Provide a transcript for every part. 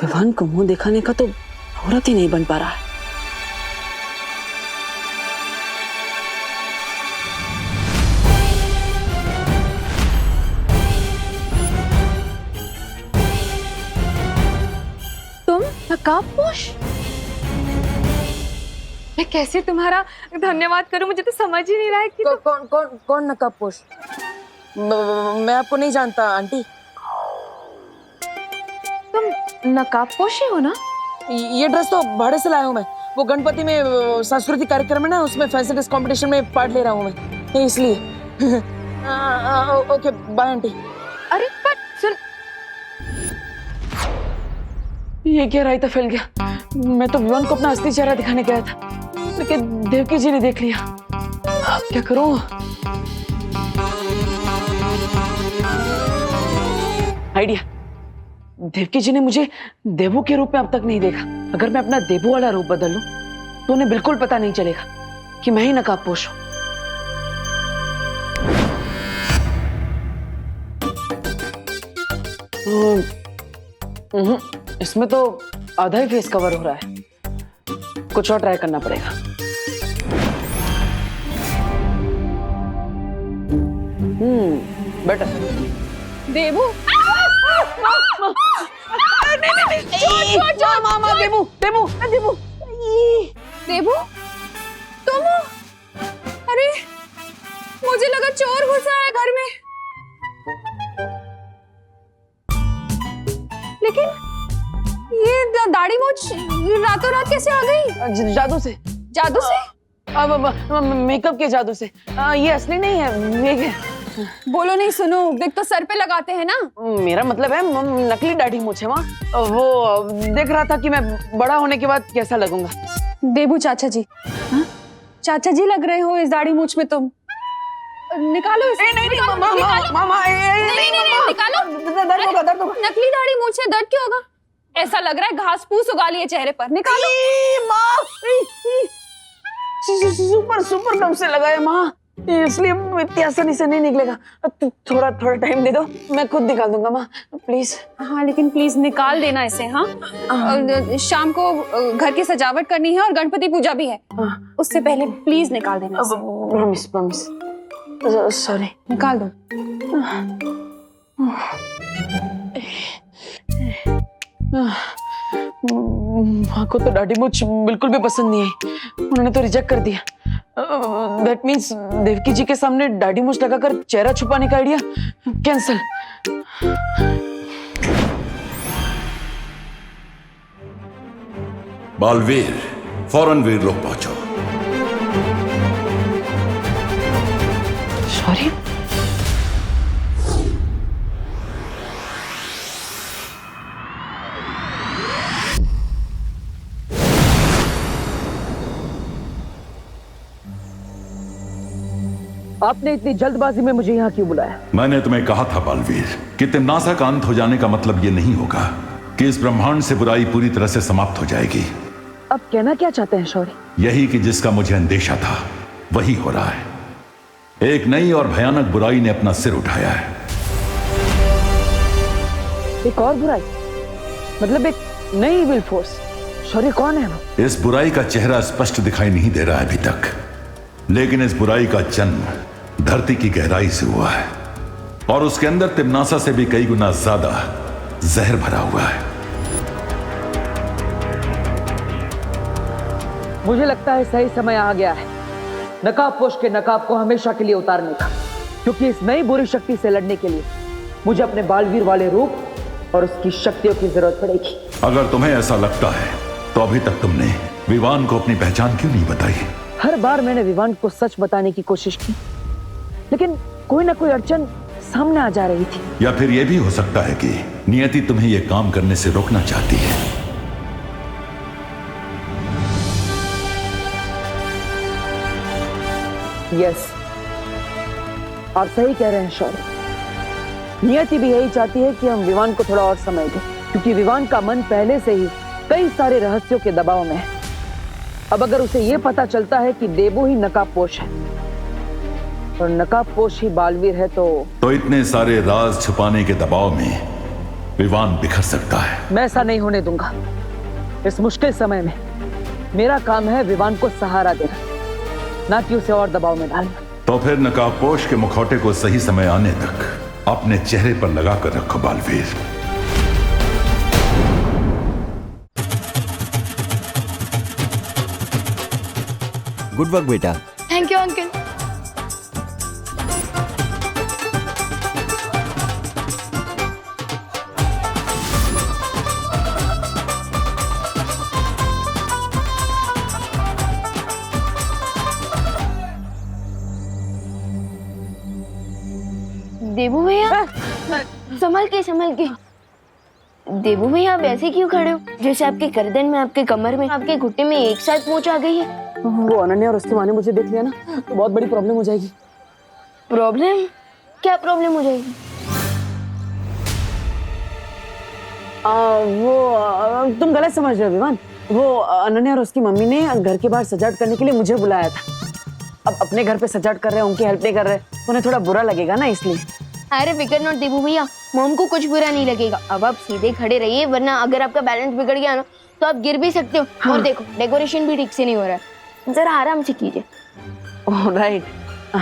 विवान को मुंह दिखाने का तो औरत ही नहीं बन पा रहा है। तुम नकाबपोश? मैं कैसे तुम्हारा धन्यवाद करूं, मुझे तो समझ ही नहीं रहा है कि कौन नकाबपोश? मैं आपको नहीं जानता आंटी। तुम नकाबपोश ही हो ना? ये ड्रेस तो भाड़े से लाया हूँ मैं। वो गणपति में सांस्कृतिक कार्यक्रम है ना, उसमें फैंसी ड्रेस कंपटीशन में पार्ट ले रहा हूँ मैं, इसलिए। Okay bye aunty. अरे पर सुन, ये क्या रायता फैल गया। मैं तो विवान को अपना असली चेहरा दिखाने गया था, लेकिन देवकी जी ने देख लिया। अब क्या करूं? आइडिया। देवकी जी ने मुझे देवू के रूप में अब तक नहीं देखा। अगर मैं अपना देवू वाला रूप बदल लूं तो उन्हें बिल्कुल पता नहीं चलेगा कि मैं ही नकाबपोश हूं। इसमें तो आधा ही फेस कवर हो रहा है, कुछ और ट्राई करना पड़ेगा। बेटर। देवू। नहीं, मामा, देवू। देवू तुम हो? अरे मुझे लगा चोर घुसा है घर में। लेकिन ये दाढ़ी मूंछ रातों रात कैसे आ गई? जादू से। जादू से? अब मेकअप के जादू से। ये असली नहीं है, मेक है। बोलो नहीं, सुनो। देख तो सर पे लगाते हैं ना। मेरा मतलब है नकली दाढ़ी मूंछ है। वहाँ वो देख रहा था कि मैं बड़ा होने के बाद कैसा लगूंगा। देवू चाचा जी। हा? चाचा जी लग रहे हो इस दाढ़ी मूंछ में तुम। निकालो इसे। नहीं मामा, निकालो। दर्द होगा। नकली दाढ़ी मूंछ है, दर्द क्यों होगा? ऐसा लग रहा है घास फूस उगा लिए चेहरे पर। निकालो। सुपर कम से लगाया माँ, इसलिए इतनी आसानी से नहीं निकलेगा। थोड़ा टाइम दे दो, मैं खुद निकाल दूंगा माँ, प्लीज। हाँ लेकिन प्लीज निकाल देना इसे। हाँ शाम को घर की सजावट करनी है और गणपति पूजा भी है, उससे पहले प्लीज निकाल देना इसे। प्रॉमिस। सॉरी। निकाल दो। माँ को तो दाढ़ी मूंछ बिल्कुल भी पसंद नहीं आई, उन्होंने तो रिजेक्ट कर दिया। दैट मीन्स देवकी जी के सामने दाढ़ी मूंछ लगाकर चेहरा छुपाने का आइडिया कैंसल। बालवीर, फौरन वीर लोग पहुंचो। सॉरी। आपने इतनी जल्दबाजी में मुझे यहाँ क्यों बुलाया? मैंने तुम्हें कहा था बालवीर कि तिम्नासा का अंत हो जाने का मतलब ये नहीं होगा कि इस ब्रह्मांड से बुराई पूरी तरह से समाप्त हो जाएगी। अब कहना क्या चाहते हैं शौर्य? यही कि जिसका मुझे अंदेशा था वही हो रहा है। एक नई और भयानक बुराई ने अपना सिर उठाया है। एक और बुराई? मतलब एक नई इविल फोर्स? शौर्य कौन है वो? इस बुराई का चेहरा स्पष्ट दिखाई नहीं दे रहा है अभी तक, लेकिन इस बुराई का जन्म धरती की गहराई से हुआ है और उसके अंदर तिम्नासा से भी कई गुना ज्यादा जहर भरा हुआ है। मुझे लगता है सही समय आ गया है नकाबपोश के नकाब को हमेशा के लिए उतारने का, क्योंकि इस नई बुरी शक्ति से लड़ने के लिए मुझे अपने बालवीर वाले रूप और उसकी शक्तियों की जरूरत पड़ेगी। अगर तुम्हें ऐसा लगता है तो अभी तक तुमने विवान को अपनी पहचान क्यों नहीं बताई? हर बार मैंने विवान को सच बताने की कोशिश की, लेकिन कोई ना कोई अड़चन सामने आ जा रही थी। या फिर यह भी हो सकता है कि नियति तुम्हें यह काम करने से रोकना चाहती है। यस, आप सही कह रहे हैं शौर्य। नियति भी यही चाहती है कि हम विवान को थोड़ा और समय दें, क्योंकि विवान का मन पहले से ही कई सारे रहस्यों के दबाव में है। अब अगर उसे यह पता चलता है कि देवू ही नकाबपोश है और नकाबपोश ही बालवीर है तो इतने सारे राज छुपाने के दबाव में विवान बिखर सकता है। मैं ऐसा नहीं होने दूंगा। इस मुश्किल समय में मेरा काम है विवान को सहारा देना, ना कि उसे और दबाव में डालना। तो फिर नकाबपोश के मुखौटे को सही समय आने तक अपने चेहरे पर लगाकर रखो बालवीर। गुड वर्क बेटा। Thank you uncle. देबू भैया, संभल के। देबू भैया, आप ऐसे क्यों खड़े हो? जैसे आपके गर्दन में, आपके कमर में, आपके घुटने में एक साथ मोच आ गई है। वो अनन्या और उसकी माँ ने मुझे देख लिया ना, तो बहुत बड़ी प्रॉब्लम हो जाएगी। प्रॉब्लम? क्या प्रॉब्लम हो जाएगी? तुम गलत समझ रहे हो विवान। वो अनन्या और उसकी मम्मी ने घर के बाहर सजावट करने के लिए मुझे बुलाया था। अब अपने घर पे सजावट कर रहे हैं, उनकी हेल्प नहीं कर रहे, उन्हें थोड़ा बुरा लगेगा ना, इसलिए। अरे फिकर नॉट देबू भैया, मॉम को कुछ बुरा नहीं लगेगा। अब आप सीधे खड़े रहिए, वरना अगर आपका बैलेंस बिगड़ गया ना तो आप गिर भी सकते हो। और देखो, डेकोरेशन भी ठीक से नहीं हो रहा है, जरा आराम से कीजिए। Oh right,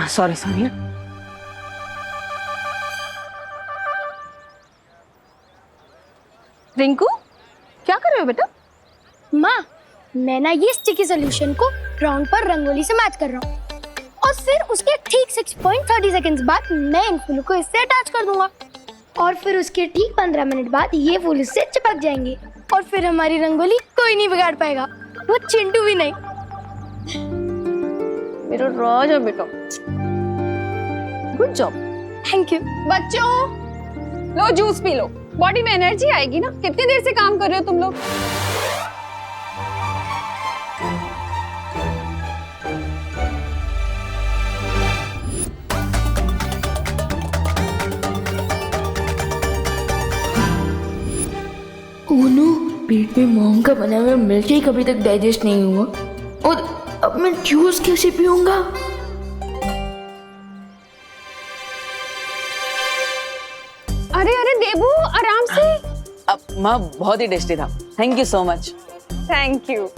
sorry. रिंकू, क्या कर रहे हो बेटा? माँ, मैं ना ये स्टिकी सोल्यूशन को ग्राउंड पर रंगोली से मैच कर रहा हूँ और फिर उसके ठीक 6.30 सेकंड्स बाद मैं इन फूलों को इससे अटैच कर दूंगा और फिर उसके ठीक 15 मिनट बाद ये फूल इससे चिपक जाएंगे और फिर हमारी रंगोली कोई नहीं बिगाड़ पाएगा, वो चिंटू भी नहीं। मेरा राजा बेटा, गुड जॉब। Thank you. बच्चों, लो जूस पी लो, बॉडी में एनर्जी आएगी ना। कितनी देर से काम कर रहे हो तुम लोग? ओनो, पेट में मॉम का बना हुआ मिल्क शेक अभी तक डाइजेस्ट नहीं हुआ और अब मैं जूस कैसे पीऊंगा? अरे देबू, आराम से। अब माँ, बहुत ही टेस्टी था, thank you so much. Thank you.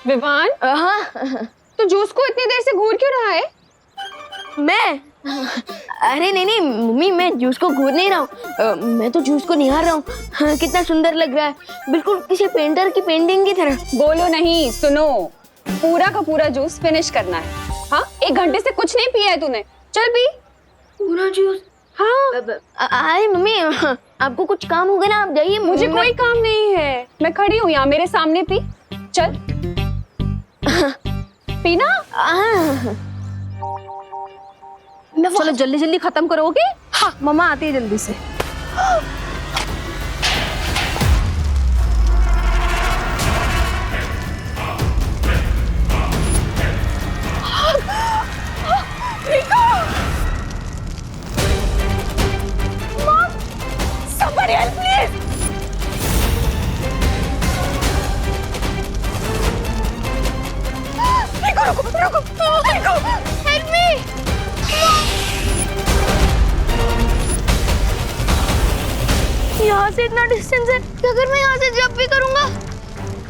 Vivaan, हाँ, तो जूस को इतनी देर से घूर क्यों रहा है? मैं? अरे नहीं मम्मी, मैं जूस को घूर नहीं रहा हूँ, मैं तो जूस को निहार रहा हूँ। हाँ, कितना सुंदर लग रहा है, बिल्कुल किसी पेंटर की पेंटिंग की तरह। बोलो नहीं, सुनो। पूरा का पूरा जूस फिनिश करना है। हाँ, 1 घंटे से कुछ नहीं पिया है तूने। चल पी पूरा जूस। हाँ। अरे मम्मी, आपको कुछ काम होगा ना, आप जाइए। मुझे कोई काम नहीं है, मैं खड़ी हूँ यहाँ, मेरे सामने पी। चल पीना। चलो जल्दी जल्दी खत्म करोगे? हाँ, मम्मा आती है जल्दी से। Somebody help please! रुको! Help me! यहाँ से इतना डिस्टेंस है कि अगर मैं यहाँ से जंप भी करूँगा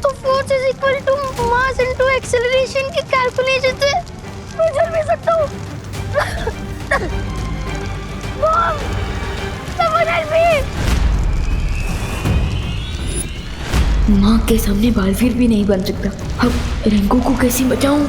तो force is equal to mass into acceleration की कैलकुलेशन से मैं चल भी सकता हूँ। Mom, someone help me! माँ के सामने बालवीर भी नहीं बन सकता, अब रिंकू को कैसे बचाऊं?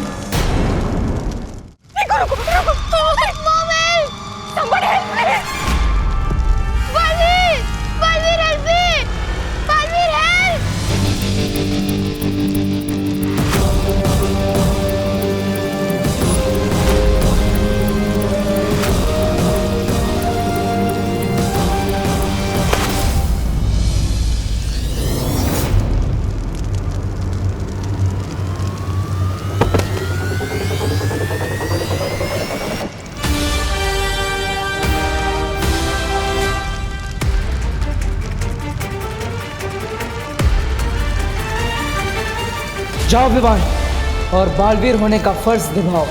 जाओ विवान और बालवीर होने का फर्ज निभाओ।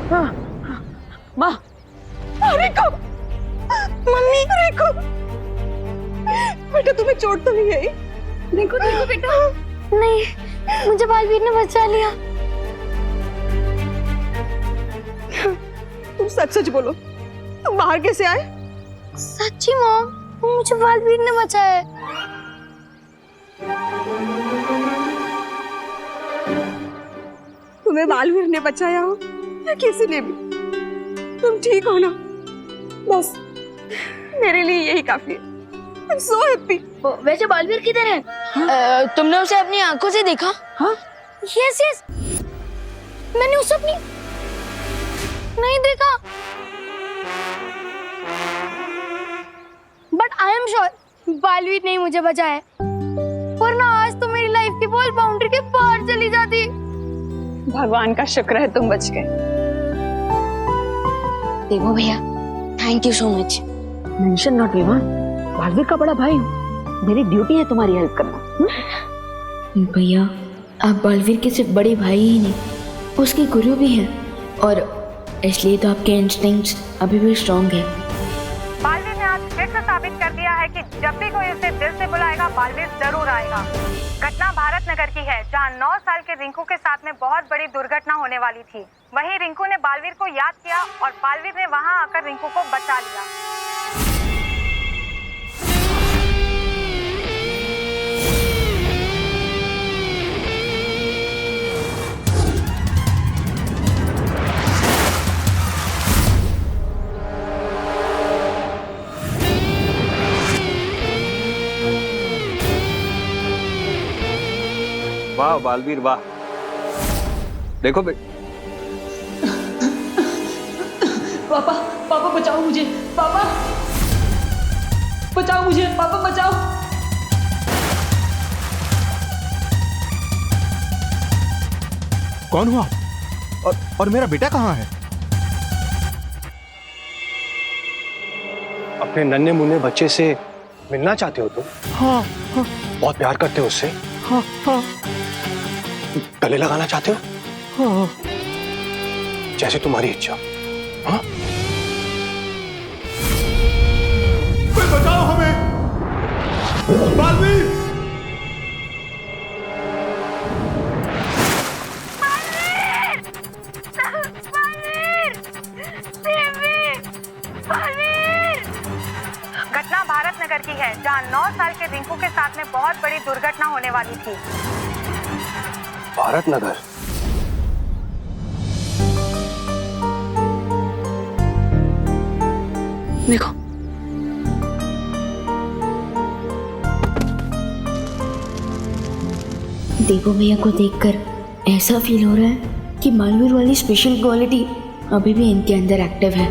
माँ, रिको, मम्मी रिको, बेटा तुम्हें चोट तो नहीं आई? देखो देखो बेटा। नहीं, मुझे बालवीर ने बचा लिया। तुम सच सच बोलो, तुम बाहर कैसे आए? सच्ची मॉम, मुझे बालवीर ने बचाया है। तुम्हें बालवीर ने बचाया हो या किसी ने भी, तुम ठीक हो ना? बस मेरे लिए यही काफी है। I'm so happy. वैसे बालवीर किधर है? तुमने उसे अपनी आंखों से देखा? हाँ? यस यस, मैंने उसे अपनी नहीं देखा, but I am sure Baalveer ने मुझे बचाया है, वरना आज तो मेरी लाइफ की बॉल बाउंड्री के बाहर चली जाती। भगवान का शुक्र है तुम बच गए। देखो भैया, thank you so much. Mention not Vivaan, Baalveer का बड़ा भाई हूँ, मेरी ड्यूटी है तुम्हारी हेल्प करना। भैया, आप बालवीर के सिर्फ बड़े भाई ही नहीं, उसके गुरु भी हैं, और इसलिए तो आपके इंस्टिंक्ट्स अभी भी स्ट्रॉन्ग है। बालवीर ने आज फिर से साबित कर दिया है कि जब भी कोई उसे दिल से बुलाएगा, बालवीर जरूर आएगा। घटना भारत नगर की है, जहां 9 साल के रिंकू के साथ में बहुत बड़ी दुर्घटना होने वाली थी। वहीं रिंकू ने बालवीर को याद किया और बालवीर ने वहां आकर रिंकू को बचा लिया। वाह बालवीर वाह। देखो पापा, पापा बचाओ मुझे, पापा बचाओ मुझे, पापा बचाओ। कौन हुआ? और मेरा बेटा कहाँ है? अपने नन्हे मुन्ने बच्चे से मिलना चाहते हो तुम? हाँ हाँ बहुत प्यार करते हो उससे? हाँ हाँ गले लगाना चाहते हो? हाँ। जैसे तुम्हारी इच्छा। हाँ? कोई बचाओ हमें, बालवीर। घटना भारत नगर की है, जहां 9 साल के रिंकू के साथ में बहुत बड़ी दुर्घटना होने वाली थी। भारत नगर? देखो, देखो भैया को देखकर ऐसा फील हो रहा है कि बालवीर वाली स्पेशल क्वालिटी अभी भी इनके अंदर एक्टिव है।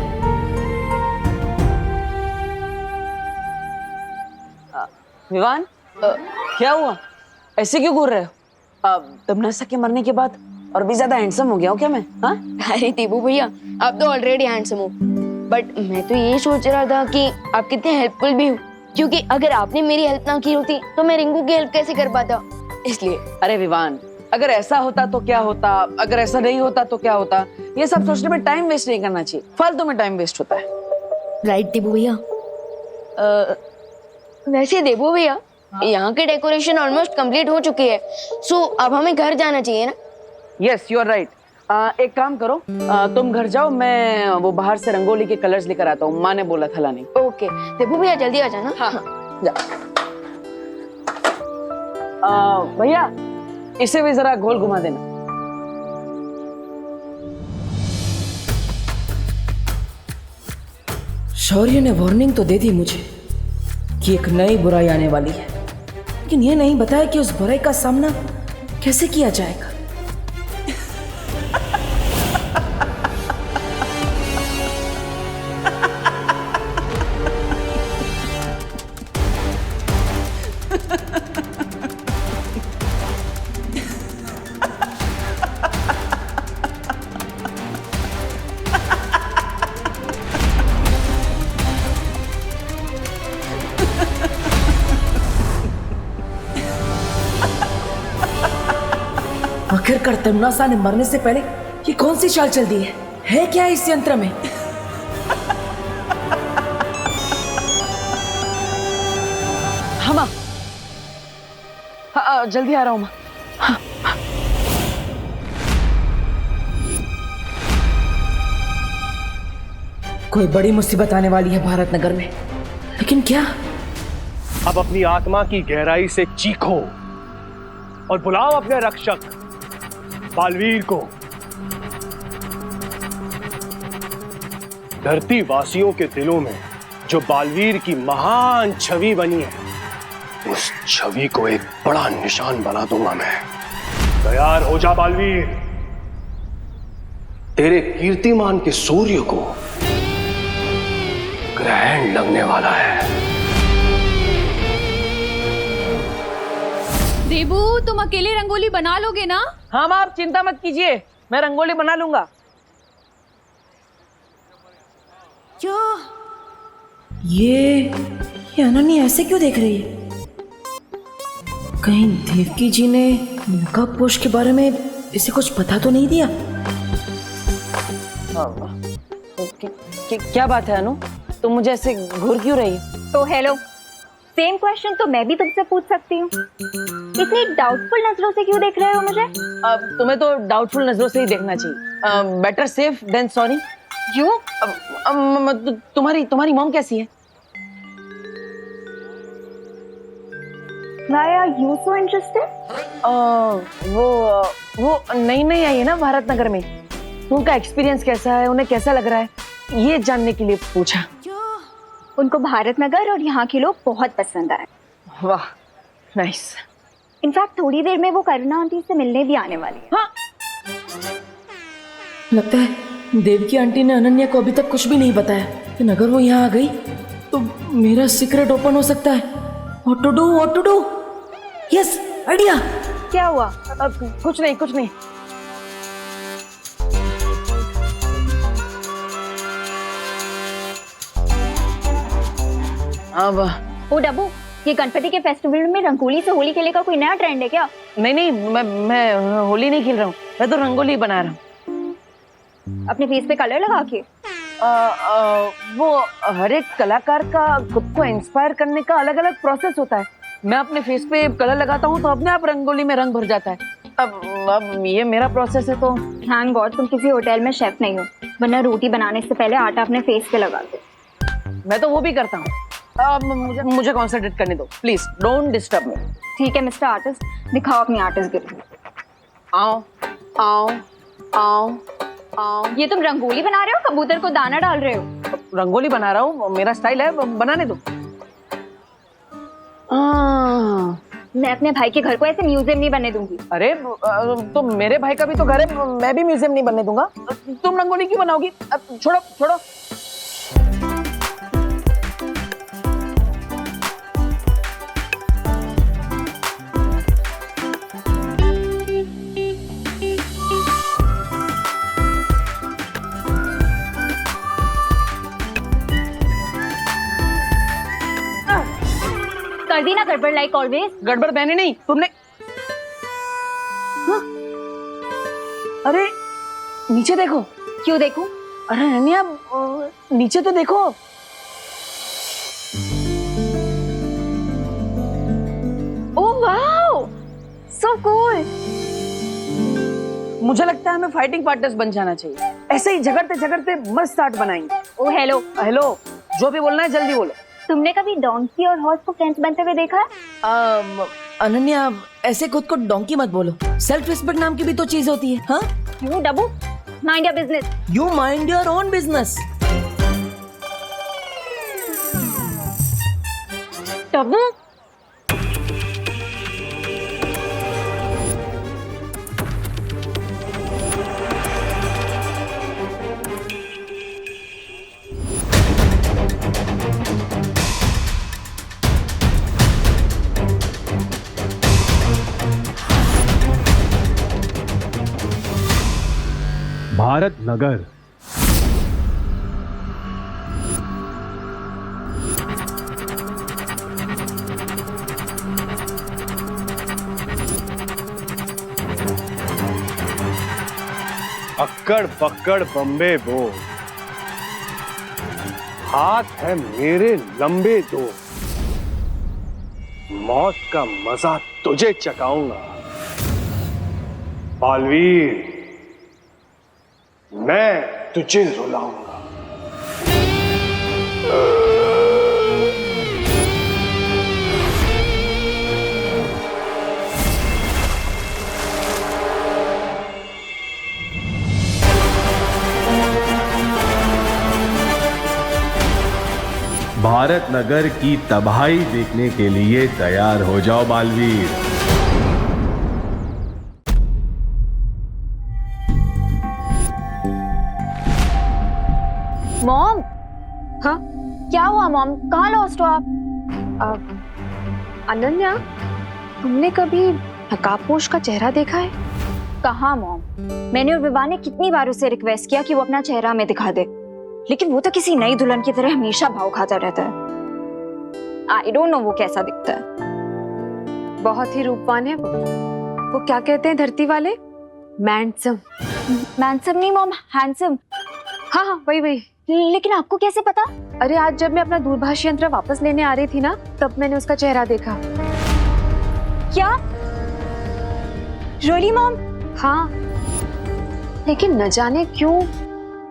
विवान, क्या हुआ? ऐसे क्यों घूर रहे हो? तमन्ना के मरने के बाद और भी ज्यादा हैंडसम हो गया हो क्या मैं? हाँ? अरे दीपू भैया, आप तो ऑलरेडी हैंडसम हो, बट मैं तो ये सोच रहा था कि आप कितने हेल्पफुल भी हो, क्योंकि अगर आपने मेरी हेल्प ना की होती तो मैं रिंकू की हेल्प कैसे कर पाता, इसलिए। अरे विवान, अगर ऐसा होता तो क्या होता, अगर ऐसा नहीं होता तो क्या होता, ये सब सोचने में टाइम वेस्ट नहीं करना चाहिए, फालतू में टाइम वेस्ट होता है। राइट दीपू भैया। वैसे देबू भैया, यहाँ की डेकोरेशन ऑलमोस्ट कंप्लीट हो चुकी है, सो अब हमें घर जाना चाहिए ना? Yes, you are right. एक काम करो, तुम घर जाओ, मैं वो बाहर से रंगोली के कलर्स लेकर आता हूँ, माँ ने बोला था लाने। ओके देबू भैया, जल्दी आ जाना। हाँ, जा। भैया, इसे भी जरा गोल घुमा देना। शौर्य ने वार्निंग तो दे दी मुझे कि एक नई बुराई आने वाली है, लेकिन ये नहीं बताया कि उस बुराई का सामना कैसे किया जाएगा। आखिरकार तमन्ना ने मरने से पहले ये कौन सी चाल चल दी है? है क्या इस यंत्र में? हाँ माँ, जल्दी आ रहा हूँ माँ। कोई बड़ी मुसीबत आने वाली है भारत नगर में, लेकिन क्या? अब अपनी आत्मा की गहराई से चीखो और बुलाओ अपने रक्षक बालवीर को। धरती वासियों के दिलों में जो बालवीर की महान छवि बनी है, उस छवि को एक बड़ा निशान बना दूंगा मैं। तैयार हो जा बालवीर, तेरे कीर्तिमान के सूर्य को ग्रहण लगने वाला है। देबू, तुम अकेले रंगोली बना लोगे ना? हाँ माँ, आप चिंता मत कीजिए, मैं रंगोली बना लूंगा। क्या ये अनन्या ऐसे क्यों देख रही है? कहीं देवकी जी ने नकाब पोश के बारे में इसे कुछ पता तो नहीं दिया? क्या बात है अनु, तुम मुझे ऐसे घूर क्यों रही है? तो हेलो, सेम क्वेश्चन तो मैं भी तुमसे पूछ सकती हूँ। इतनी डाउटफुल नजरों से क्यों देख रहे हो मुझे? तुम्हें तो डाउटफुल नजरों से ही देखना चाहिए। Better safe than sorry. क्यों? तुम्हारी मॉम कैसी है? Why are you so interested? वो नई आई है ना भारत नगर में, उनका एक्सपीरियंस कैसा है, उन्हें कैसा लग रहा है, ये जानने के लिए पूछा। उनको भारत नगर और यहाँ के लोग बहुत पसंद आए। वाह, नाइस। इनफैक्ट थोड़ी देर में वो करुणा आंटी से मिलने भी आने वाली है। हाँ, लगता है देवकी आंटी ने अनन्या को अभी तक कुछ भी नहीं बताया, लेकिन अगर वो यहाँ आ गई तो मेरा सीक्रेट ओपन हो सकता है। What to do? Yes, idea. क्या हुआ? कुछ नहीं। अब ओ डब्बू, ये गणपति के फेस्टिवल में रंगोली से होली खेलने का कोई नया ट्रेंड है क्या? नहीं, मैं होली नहीं खेल रहा हूँ, मैं तो रंगोली बना रहा हूँ। अपने फेस पे कलर लगा के? वो हर एक कलाकार का खुद को इंस्पायर करने का अलग अलग प्रोसेस होता है। मैं अपने फेस पे कलर लगाता हूँ तो अपने आप रंगोली में रंग भर जाता है। अब ये मेरा प्रोसेस है तो। थैंक गॉड तुम किसी होटल में शेफ नहीं हो, वरना रोटी बनाने से पहले आटा अपने फेस पे लगा दो। मैं तो वो भी करता हूँ। मुझे कॉन्सेंट्रेट करने दो, प्लीज डोंट डिस्टर्ब मी। ठीक है मिस्टर आर्टिस्ट, दिखाओ अपनी आर्टिस्ट गिरी। आओ। ये तुम रंगोली बना रहे हो, कबूतर को दाना डाल रहे हो? रंगोली बना रहा हूँ, मेरा स्टाइल है, बनाने दो। मैं अपने भाई के घर को ऐसे म्यूजियम नहीं बनने दूंगी। अरे तो मेरे भाई का भी तो घर है, मैं भी म्यूजियम नहीं बनने दूंगा। तुम रंगोली क्यों बनाओगी? छोड़ो। कर दी ना गड़बड़, लाइक ऑलवेज। गड़बड़ मैंने नहीं, तुमने। हाँ? अरे नीचे देखो। क्यों देखूं? अरे अनन्या, नीचे तो देखो। Oh wow, so cool. मुझे लगता है हमें फाइटिंग पार्टनर्स बन जाना चाहिए। ऐसे ही झगड़ते मस्त आर्ट बनाएंगे। ओ हेलो, जो भी बोलना है जल्दी बोलो। तुमने कभी डोंकी और हॉर्स को फ्रेंड्स बनते हुए देखा है? अनन्या, ऐसे खुद को डोंकी मत बोलो, सेल्फ रिस्पेक्ट नाम की भी तो चीज होती है। हाँ? You Dabbu, mind your business. You mind your own business. Dabbu, Bharat Nagar. अक्कड़ पक्कड़ बम्बे बो, हाथ है मेरे लंबे दो, मौत का मजा तुझे चकाऊंगा बालवीर, मैं तुझे रुलाऊंगा। भारत नगर की तबाही देखने के लिए तैयार हो जाओ बालवीर। मॉम। हाँ क्या हुआ मॉम, कहाँ लॉस्ट हो आप? अनन्या, तुमने कभी नकाबपोश का चेहरा देखा है? कहाँ मॉम, मैंने और विवाह ने कितनी बार उससे रिक्वेस्ट किया कि वो अपना चेहरा हमें दिखा दे, लेकिन वो तो किसी नई दुल्हन की तरह हमेशा भाव खाता रहता है। आई डोंट नो वो कैसा दिखता है। बहुत ही रूपवान है वो क्या कहते हैं धरती वाले, मैंडसम। मैंसम नहीं मॉम, हैंडसम। हाँ हाँ वही वही। लेकिन आपको कैसे पता? अरे आज जब मैं अपना दूरभाष यंत्र वापस लेने आ रही थी ना, तब मैंने उसका चेहरा देखा। क्या रियली मॉम? हाँ, लेकिन न जाने क्यों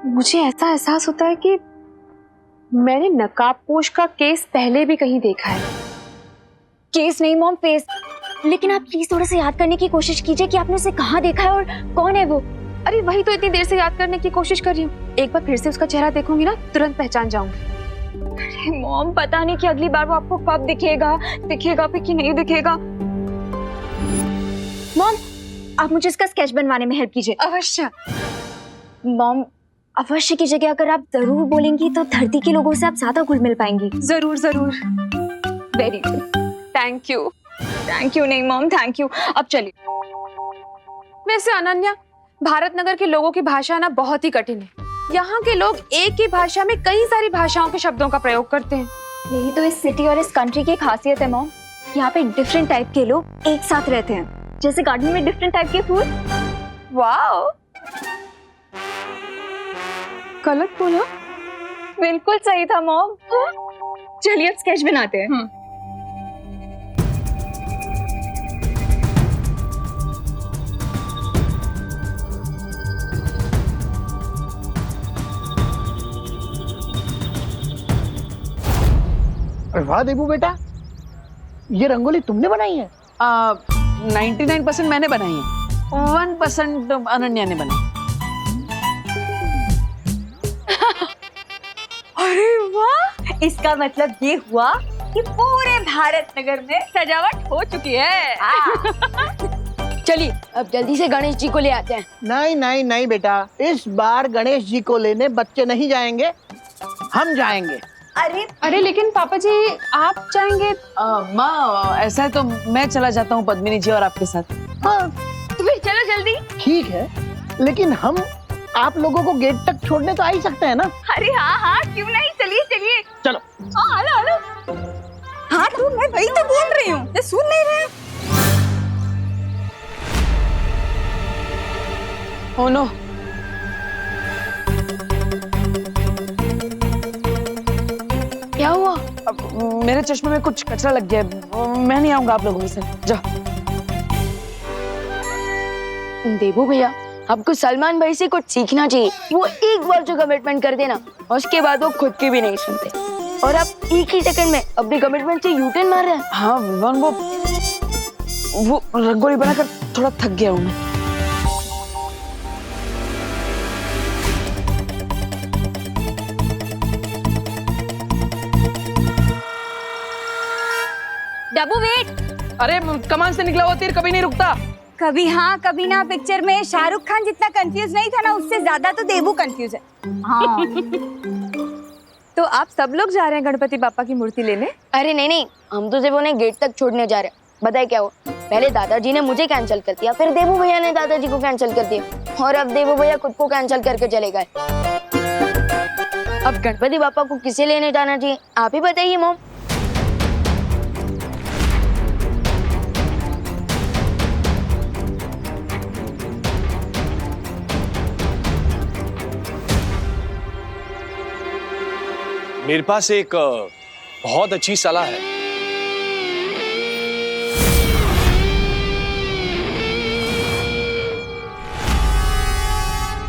मुझे ऐसा एहसास होता है कि मैंने नकाबपोश का केस पहले भी कहीं देखा है। केस नहीं मॉम, फेस। लेकिन आप प्लीज थोड़ा सा याद करने की कोशिश कीजिए कि आपने उसे कहाँ देखा है और कौन है वो। अरे वही तो इतनी देर से याद करने की कोशिश कर रही हूँ। एक बार फिर से उसका चेहरा देखूंगी ना, तुरंत पहचान जाऊंगी। अरे मॉम, पता नहीं कि अगली बार वो आपको कब दिखेगा भी कि नहीं दिखेगा। मॉम, आप मुझे इसका स्केच बनवाने में हेल्प कीजिए। अवश्य मॉम, अवश्य की जगह अगर आप जरूर बोलेंगी तो धरती के लोगों से आप ज्यादा घुल मिल पाएंगी। जरूर जरूर। Very good, thank you. Thank you नहीं मॉम, थैंक यू। अब चलिए। वैसे अनन्या, भारत नगर के लोगों की भाषा ना बहुत ही कठिन है। यहाँ के लोग एक ही भाषा में कई सारी भाषाओं के शब्दों का प्रयोग करते हैं। यही तो इस सिटी और इस कंट्री की खासियत है मॉम। यहाँ पे डिफरेंट टाइप के लोग एक साथ रहते हैं, जैसे गार्डन में डिफरेंट टाइप के फूल। वाओ, गलत बोला? बिल्कुल सही था मॉम। चलिए अब स्केच बनाते हैं। अरे वाह देबू बेटा, ये रंगोली तुमने बनाई है? 99% मैंने बनाई है, 1% अनन्या ने बनाई। अरे वाह, इसका मतलब ये हुआ कि पूरे भारत नगर में सजावट हो चुकी है। चलिए अब जल्दी से गणेश जी को ले आते हैं। नहीं नहीं नहीं बेटा, इस बार गणेश जी को लेने बच्चे नहीं जाएंगे, हम जाएंगे। अरे लेकिन पापा जी आप जाएंगे? माँ, ऐसा है तो मैं चला जाता हूँ पद्मिनी जी और आपके साथ। हाँ तो फिर चलो जल्दी। ठीक है, लेकिन हम आप लोगों को गेट तक छोड़ने तो आ ही सकते हैं ना? अरे हाँ हाँ, क्यों नहीं, चलिए चलिए। चलो। हाँ हेलो हेलो। हाँ तो मैं वही तो बोल रही हूँ, ये सुन नहीं रहे। Oh no। क्या हुआ? अब मेरे चश्मे में कुछ कचरा लग गया है, मैं नहीं आऊंगा आप लोगों के साथ। जा। देबू भैया, आपको सलमान भाई से कुछ सीखना चाहिए। वो एक बार जो कमिटमेंट कर देना, उसके बाद वो खुद की भी नहीं सुनते, और आप एक ही सेकंड में अपनी कमिटमेंट से यूटर्न मार रहे हैं। हाँ विवान, वो रंगोली बनाकर थोड़ा थक गया हूँ मैं। डब्बू वेट। अरे कमान से निकला हुआ तीर कभी नहीं रुकता। कभी हाँ कभी ना पिक्चर में शाहरुख खान जितना कंफ्यूज नहीं था ना, उससे ज्यादा तो देबू कंफ्यूज है। हाँ। तो आप सब लोग जा रहे हैं गणपति बापा की मूर्ति लेने? अरे नहीं नहीं, हम तो सिर्फ उन्हें गेट तक छोड़ने जा रहे हैं। बताए क्या हुआ, पहले दादाजी ने मुझे कैंसिल कर दिया, फिर देबू भैया ने दादाजी को कैंसिल कर दिया, और अब देबू भैया खुद को कैंसिल करके चले गए। अब गणपति बापा को किसे लेने जाना चाहिए, आप ही बताइए मॉम। मेरे पास एक बहुत अच्छी सलाह है।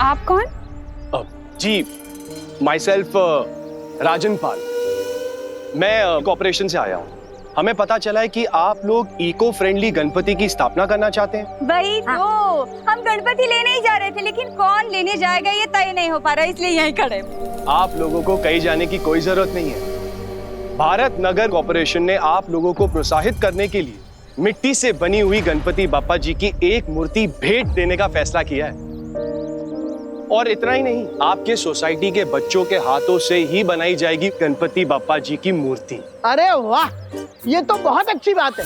आप कौन? जी, माई सेल्फ राजन पाल। मैं कॉर्पोरेशन से आया हूँ। हमें पता चला है कि आप लोग इको फ्रेंडली गणपति की स्थापना करना चाहते हैं। वही तो हम गणपति लेने ही जा रहे थे, लेकिन कौन लेने जाएगा ये तय नहीं हो पा रहा, इसलिए यहीं खड़े। आप लोगों को कहीं जाने की कोई जरूरत नहीं है। भारत नगर कॉर्पोरेशन ने आप लोगों को प्रोत्साहित करने के लिए मिट्टी से बनी हुई गणपति बाप्पा जी की एक मूर्ति भेंट देने का फैसला किया है। और इतना ही नहीं, आपके सोसाइटी के बच्चों के हाथों से ही बनाई जाएगी गणपति बाप्पा जी की मूर्ति। अरे वाह, ये तो बहुत अच्छी बात है।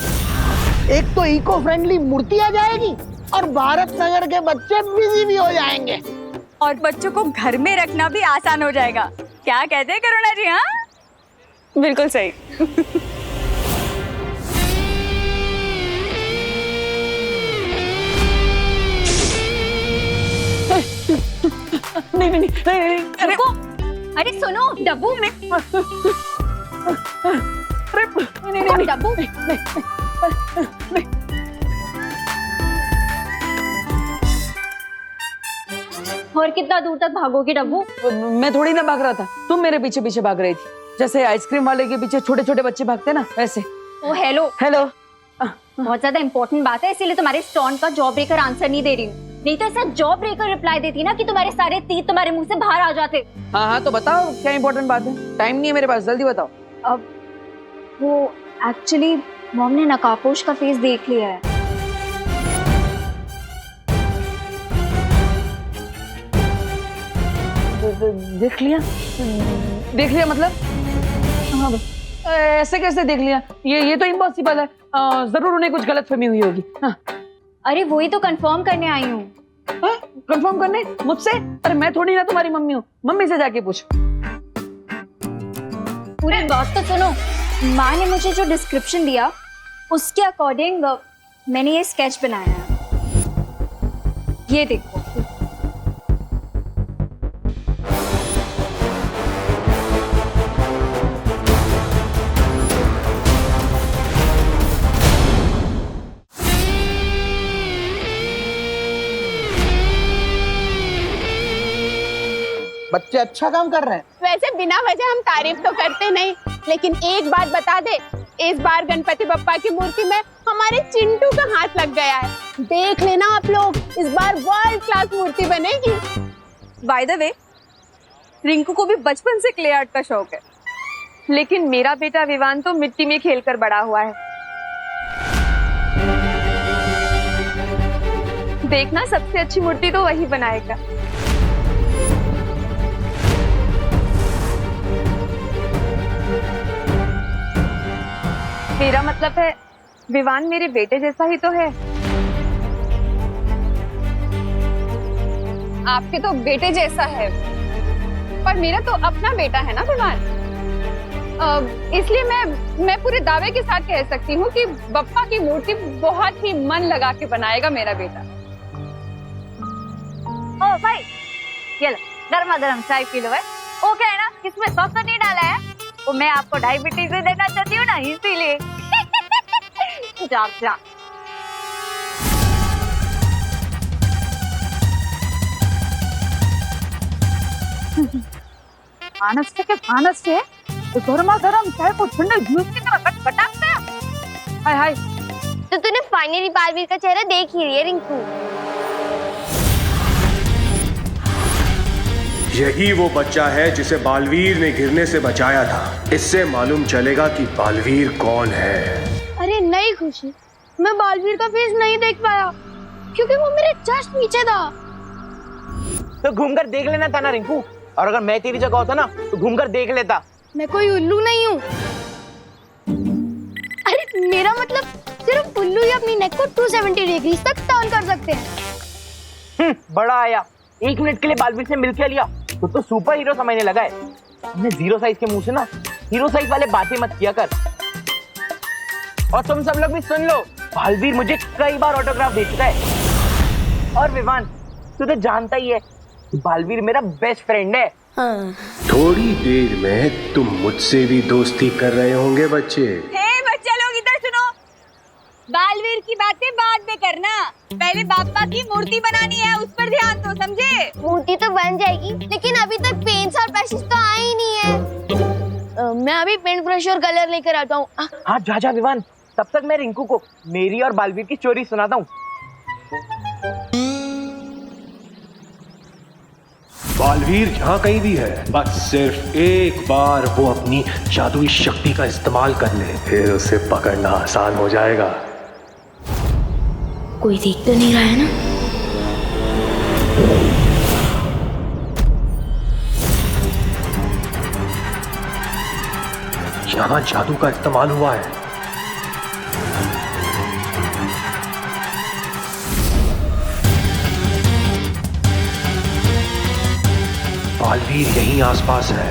एक तो इको फ्रेंडली मूर्ति आ जाएगी और भारत नगर के बच्चे बिजी भी हो जाएंगे। और बच्चों को घर में रखना भी आसान हो जाएगा। क्या कहते हैं करुणा जी? हाँ, बिल्कुल सही। नहीं, अरे सुनो, डब्बू में डब्बू और कितना दूर तक भागोगी डब्बू? मैं थोड़ी ना भाग रहा था, तुम मेरे पीछे पीछे भाग रही थी, जैसे आइसक्रीम वाले के पीछे छोटे छोटे बच्चे भागते ना, वैसे। ओ हेलो हेलो। बहुत ज्यादा इंपॉर्टेंट बात है, इसीलिए तुम्हारे स्टोन का जॉब ब्रेकर आंसर नहीं दे रही हूँ। नहीं तो ऐसा जॉब ब्रेकर रिप्लाई देती ना कि तुम्हारे सारे तीत तुम्हारे मुंह से बाहर आ जाते। हाँ हाँ, तो बताओ क्या इंपॉर्टेंट बात है? टाइम नहीं है मेरे पास, जल्दी बताओ। अब वो एक्चुअली मॉम ने नकाबपोश का फेस देख लिया है। देख लिया? देख लिया मतलब? हाँ, ऐसे कैसे देख लिया? ये तो इम्पॉसिबल है। जरूर उन्हें कुछ गलतफहमी हुई होगी। हाँ। अरे वही तो कंफर्म करने आई हूँ। कंफर्म करने मुझसे? अरे मैं थोड़ी ना तुम्हारी मम्मी हूँ, मम्मी से जाके पूछो। पूरी बात तो सुनो। माँ ने मुझे जो डिस्क्रिप्शन दिया उसके अकॉर्डिंग मैंने ये स्केच बनाया है। ये देखो। बच्चे अच्छा काम कर रहे हैं। वैसे बिना वजह हम तारीफ तो करते नहीं, लेकिन एक बात बता दे, इस बार गणपति बप्पा की मूर्ति में हमारे चिंटू का हाथ लग गया है। देख लेना आप लोग, इस बार वर्ल्ड क्लास मूर्ति बनेगी। बाय द वे, रिंकू को भी बचपन से क्ले आर्ट का शौक है, लेकिन मेरा बेटा विवान तो मिट्टी में खेलकर बड़ा हुआ है। देखना, सबसे अच्छी मूर्ति तो वही बनाएगा। मेरा मतलब है विवान मेरे बेटे जैसा ही तो है। आपके तो बेटे जैसा है, पर मेरा तो अपना बेटा है ना विवान। इसलिए मैं पूरे दावे के साथ कह सकती हूँ कि बप्पा की मूर्ति बहुत ही मन लगा के बनाएगा मेरा बेटा। ओ भाई, ये लो गर्मा गर्म चाय पी लो। है वो क्या है ना, इसमें सॉस तो नहीं डाला है, वो मैं आपको डायबिटीज से देना चाहती हूँ ना, इसीलिए। जा जा। मानस से गर्मा गर्म चाय को ठंडे जूस की तरह खटखटाते हैं। हाय हाय। तो तूने फाइनली बालवीर का चेहरा देख ही लिया रिंकू। यही वो बच्चा है जिसे बालवीर ने गिरने से बचाया था। इससे मालूम चलेगा कि बालवीर कौन है। अरे नहीं खुशी, मैं बालवीर का फेस नहीं देख पाया क्योंकि वो मेरे जस्ट पीछे था। तो घूमकर देख लेना था ना रिंकू, और अगर मैं तेरी जगह होता ना तो घूमकर देख लेता। मैं कोई उल्लू नहीं हूँ। अरे मेरा मतलब सिर्फ उल्लू ही अपनी नेक को 270 डिग्री तक टर्न कर सकते हैं। बड़ा आया, 1 मिनट के लिए बालवीर से मिल के लिया तो सुपर हीरो समझने लगा है। हमने 0 साइज के मुंह से ना हीरो साइज वाले बातें मत किया कर। और तुम सब लोग भी सुन लो, बालवीर मुझे कई बार ऑटोग्राफ दे चुका है। और विवान, तू तो जानता ही है बालवीर मेरा बेस्ट फ्रेंड है। थोड़ी देर में तुम मुझसे भी दोस्ती कर रहे होंगे बच्चे। बच्चे लोग इधर सुनो, बालवीर की बातें बाद में करना, पहले बापा की मूर्ति बनानी है, उस पर ध्यान दो, समझे? मूर्ति तो बन जाएगी, लेकिन अभी तक पेंट्स और ब्रशेस तो आए ही नहीं है। मैं अभी पेंट ब्रश और कलर लेकर आता हूँ। हाँ जा विवान, तब तक मैं रिंकू को मेरी और बालवीर की स्टोरी सुनाता हूँ। बालवीर यहाँ कहीं भी है, बस सिर्फ एक बार वो अपनी जादुई शक्ति का इस्तेमाल कर ले, फिर उसे पकड़ना आसान हो जाएगा। कोई देख तो नहीं रहा है ना? यहाँ जादू का इस्तेमाल हुआ है। बालवीर यहीं आसपास है,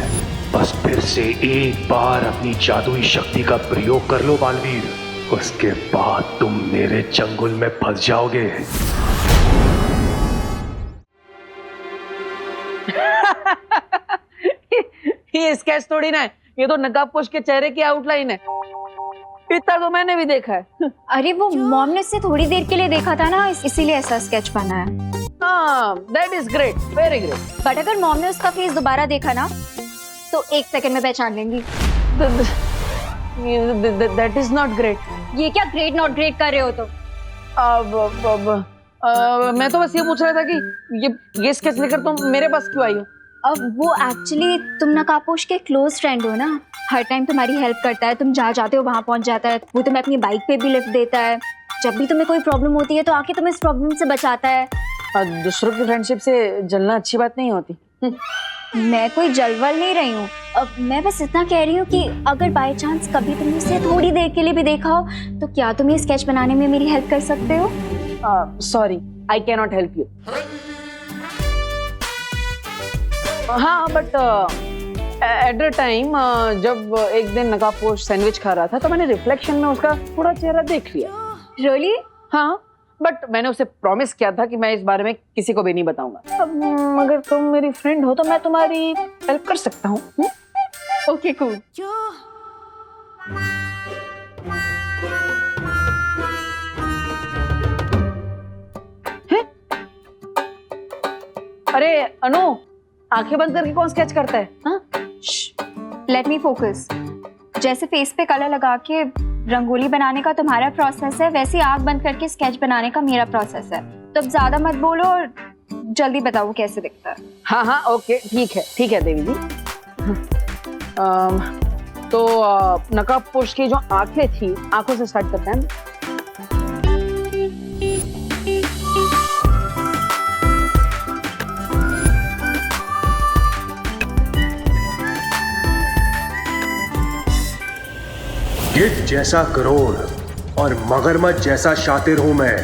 बस फिर से एक बार अपनी जादुई शक्ति का प्रयोग कर लो बालवीर, उसके बाद तुम मेरे चंगुल में फंस जाओगे। ये स्केच थोड़ी ना है, ये तो नकाबपोश के चेहरे की आउटलाइन है। इतना तो मैंने भी देखा है। अरे वो मॉम ने इससे थोड़ी देर के लिए देखा था ना, इसीलिए ऐसा स्केच बना है। हाँ, that is great, very great. But अगर मॉम ने उसका फेस दोबारा देखा ना, तो 1 सेकंड में पहचान लेंगी। That is not great. ये क्या ग्रेट नॉट ग्रेट कर रहे हो तुम? मैं तो बस ये पूछ रहा था कि ये स्केच लेकर तुम मेरे पास क्यों आई हो? अब वो एक्चुअली तुम नकाबपोश के क्लोज फ्रेंड हो ना, हर टाइम तुम्हारी हेल्प करता है, तुम जहाँ जाते हो वहाँ पहुँच जाता है, वो तुम्हें अपनी बाइक पे भी लिफ्ट देता है, जब भी तुम्हें कोई प्रॉब्लम होती है तो आके तुम्हें इस प्रॉब्लम से बचाता है। दूसरों की फ्रेंडशिप से जलना अच्छी बात नहीं होती। मैं कोई जलवल नहीं रही हूँ, अब मैं बस इतना कह रही हूँ कि अगर बाय चांस कभी तुमने उसे थोड़ी देर के लिए भी देखा हो, तो क्या तुम ये स्केच बनाने में मेरी हेल्प कर सकते हो? Sorry, I can not help you. हाँ, बट एट द टाइम जब एक दिन नकाबपोश सैंडविच खा रहा था, तो मैंने रिफ्लेक्शन में उसका थोड़ा चेहरा देख लिया। रियली? हाँ, बट मैंने उसे प्रॉमिस किया था कि मैं इस बारे में किसी को भी नहीं बताऊंगा। अब अगर तुम मेरी फ्रेंड हो तो मैं तुम्हारी हेल्प कर सकता हूँ। Okay, cool. अरे अनु, आंखें बंद करके कौन स्केच करता है? हाँ, लेट मी फोकस। जैसे फेस पे कलर लगा के रंगोली बनाने का तुम्हारा प्रोसेस है, वैसे आंख बंद करके स्केच बनाने का मेरा प्रोसेस है। तो अब ज्यादा मत बोलो और जल्दी बताओ कैसे दिखता है। हाँ हाँ, ओके, ठीक है देवी जी। तो नकाबपोश की जो आंखें थी, आंखों से स्टार्ट करते हैं। गिद्ध जैसा करोड़ और मगरमच्छ जैसा शातिर हूं मैं,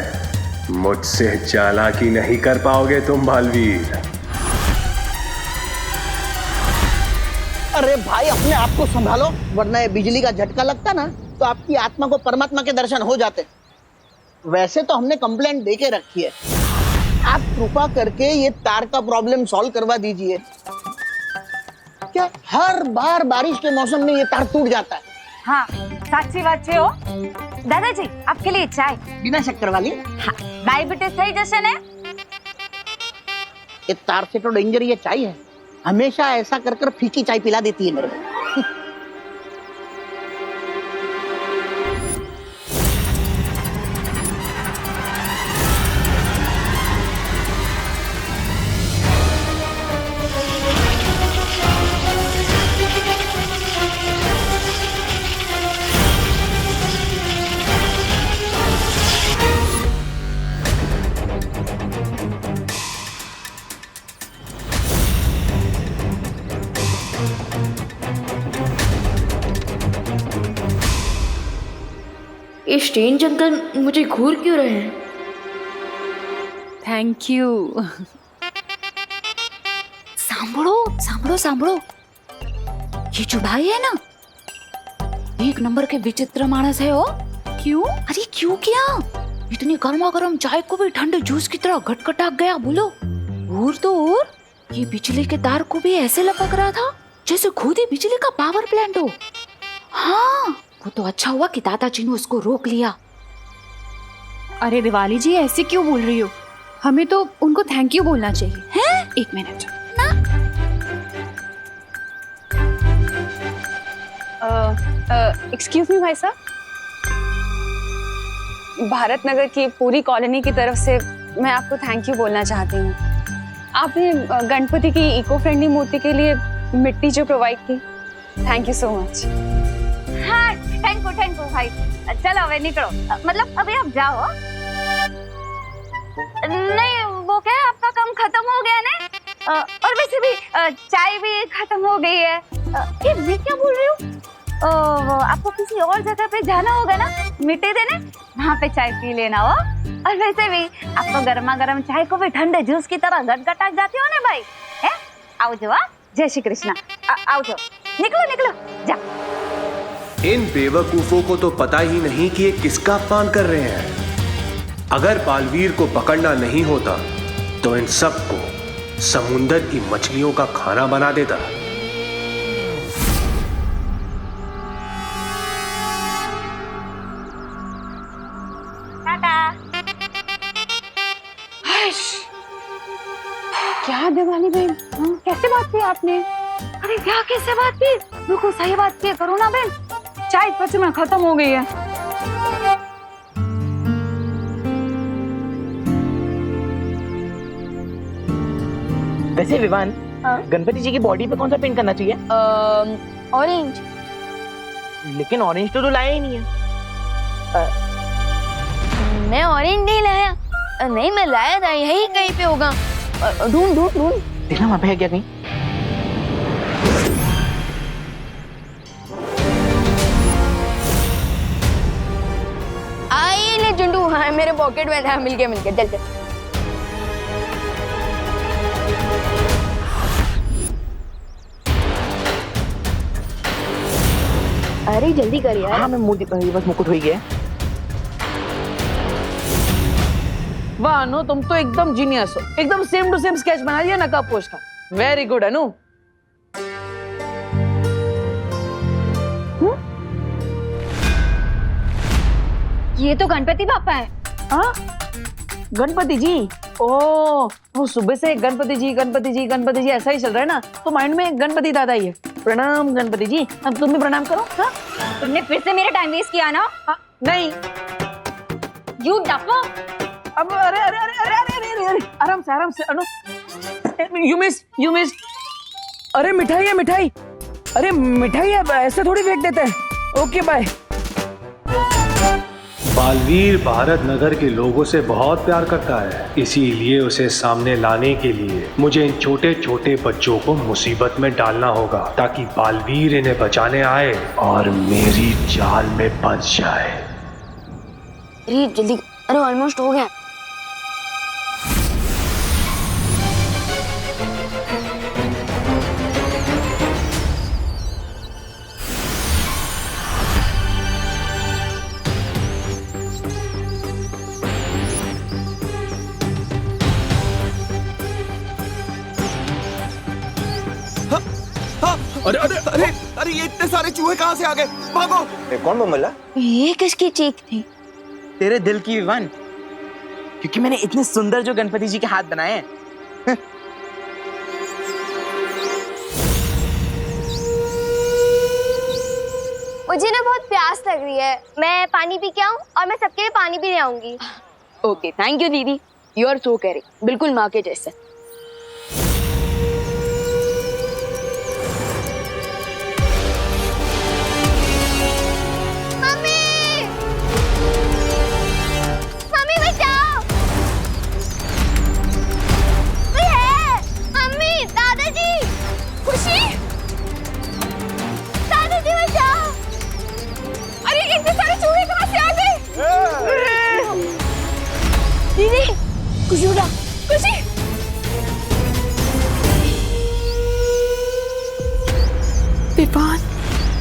मुझसे चालाकी नहीं कर पाओगे तुम बालवीर। अरे भाई, अपने आप को संभालो, वरना ये बिजली का झटका लगता ना तो आपकी आत्मा को परमात्मा के दर्शन हो जाते। वैसे तो हमने कंप्लेंट दे के रखी है, आप कृपा करके ये तार का प्रॉब्लम सॉल्व करवा दीजिए। क्या हर बार बारिश के मौसम में ये तार टूट जाता है? हाँ, साची बात है हो। दादाजी, आपके लिए चाय बिना शक्कर वाली। हाँ, डायबिटीज થઈ જશે ને? ये तार से तो डेंजर ये चाय है, हमेशा ऐसा कर कर फीकी चाय पिला देती है मेरे को। ये स्ट्रेंज अंकल मुझे घूर क्यों रहे हैं? Thank you. सांभळो, ये जो भाई है ना, एक नंबर के विचित्र मानस है। हो क्यों? अरे क्यों क्या? इतनी गर्मा गर्म चाय को भी ठंडे जूस की तरह घटघटा गया। बोलो, और तो और ये बिजली के तार को भी ऐसे लपक रहा था जैसे खुद ही बिजली का पावर प्लांट हो। हाँ, वो तो अच्छा हुआ कि दादाजी ने उसको रोक लिया। अरे दिवाली जी, ऐसे क्यों बोल रही हो? हमें तो उनको थैंक यू बोलना चाहिए। हैं? एक मिनट एक्सक्यूज मी भाई साहब, भारत नगर की पूरी कॉलोनी की तरफ से मैं आपको थैंक यू बोलना चाहती हूँ। आपने गणपति की इको फ्रेंडली मूर्ति के लिए मिट्टी जो प्रोवाइड की, थैंक यू सो मच। हाँ, थैंक यू भाई। चलो अबे निकलो, मतलब अभी आप जाओ। नहीं, वो क्या है, आपका काम खत्म हो गया ना, और वैसे भी चाय भी खत्म हो गई है। ये मैं क्या बोल रही हूँ, आपको किसी और जगह पे जाना होगा ना मिट्टी देने, वहाँ पे चाय पी लेना हो। और वैसे भी आपको गर्मा गर्म चाय को भी ठंडे जूस की तरह गटगटा जाती हो ना भाई। है, आओ जो। जय श्री कृष्णा, आओ जो, निकलो निकलो जा। इन बेवकूफों को तो पता ही नहीं कि ये किसका अपमान कर रहे हैं। अगर बालवीर को पकड़ना नहीं होता तो इन सबको समुंदर की मछलियों का खाना बना देता। क्या दिवाली बहन, कैसे बात की आपने? अरे क्या कैसे बात की, बिल्कुल सही बात की करो ना बहन। चाय सच में खत्म हो गई है। वैसे विवान, गणपति जी की बॉडी पे कौन सा पेंट करना चाहिए? ऑरेंज। लेकिन ऑरेंज तो लाया ही नहीं है। मैं ऑरेंज नहीं लाया। नहीं, मैं लाया था, यही कहीं पे होगा। ढूंढ ढूंढ ढूंढ, देखना वहां पे है क्या कहीं। आई ले जुंडू, हाँ मेरे पॉकेट में था। मिल गया चल चल। अरे जल्दी कर यार। हाँ मैं बस मुकुट हो गया। वाह अनु, तुम तो एकदम जीनियस हो। एकदम सेम टू सेम स्केच बना दिया नकाब पोश का। वेरी गुड अनु। ये तो गणपति बापा है। हाँ, गणपति जी। ओ, वो सुबह से गणपति जी गणपति जी गणपति जी ऐसा ही चल रहा है ना, तो माइंड में गणपति दादा ही है। प्रणाम गणपति जी। अब तुम भी प्रणाम करो। हाँ? तुमने फिर से मेरा टाइम वेस्ट किया ना। नहीं, यू डफो। अब अरे अरे अरे अरे अरे अरे अरे आराम से अनु। You miss. अरे मिठाई है मिठाई। अरे मिठाई है, ऐसे थोड़ी फेंक देते हैं। Okay bye. बालवीर भारत नगर के लोगों से बहुत प्यार करता है, इसीलिए उसे सामने लाने के लिए मुझे इन छोटे छोटे बच्चों को मुसीबत में डालना होगा, ताकि बालवीर इन्हें बचाने आए और मेरी जाल में फंस जाए। अरे जल्दी, अरे ऑलमोस्ट हो गया। अरे अरे अरे अरे ये इतने सारे चूहे कहाँ से आ गए? भागो! कौन बमला? ये किसकी चीख थी? तेरे दिल की विवान, क्योंकि मैंने इतने सुंदर जो गणपति जी के हाथ बनाए हैं। मुझे ना बहुत प्यास लग रही है, मैं पानी पी के आऊं और मैं सबके लिए पानी भी ले आऊंगी। ओके, थैंक यू दीदी, यू आर सो केयरिंग, बिल्कुल माँ के जैसे।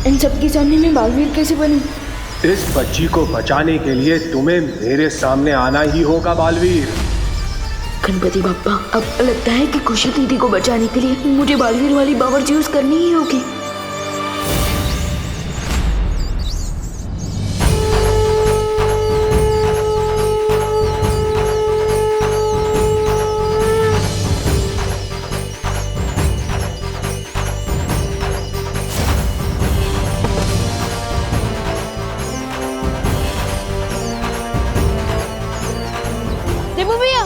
इन सबके सामने में बालवीर कैसे बनूं? इस बच्ची को बचाने के लिए तुम्हें मेरे सामने आना ही होगा बालवीर। गणपति बप्पा, अब लगता है कि खुशी दीदी को बचाने के लिए मुझे बालवीर वाली पावर यूज करनी ही होगी। देबू भैया,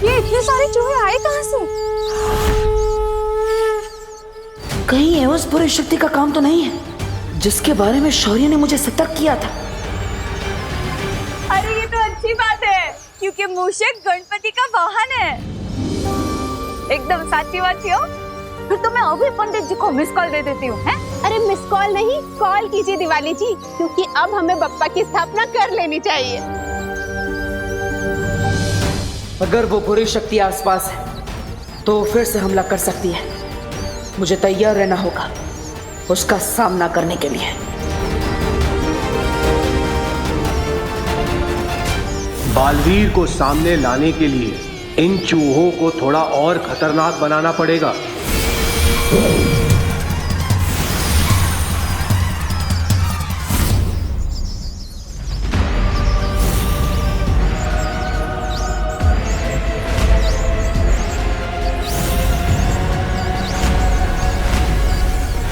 ये इतने सारे चूहे आए कहाँ से? कहीं ये उस बुरी शक्ति का काम तो नहीं है जिसके बारे में शौर्य ने मुझे सतर्क किया था। अरे ये तो अच्छी बात है, क्योंकि मूषक गणपति का वाहन है। एकदम साची बात हो। फिर तो मैं अभी पंडित जी को मिस कॉल दे देती हूँ। अरे मिस कॉल नहीं, कॉल कीजिए दिवाली जी, क्योंकि अब हमें बप्पा की स्थापना कर लेनी चाहिए। अगर वो बुरी शक्ति आसपास है तो फिर से हमला कर सकती है। मुझे तैयार रहना होगा उसका सामना करने के लिए। बालवीर को सामने लाने के लिए इन चूहों को थोड़ा और खतरनाक बनाना पड़ेगा।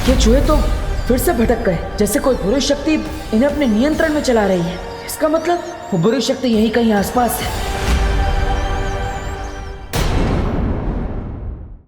ये चूहे तो फिर से भटक गए, जैसे कोई बुरी शक्ति इन्हें अपने नियंत्रण में चला रही है। इसका मतलब वो बुरी शक्ति यहीं कहीं आसपास है।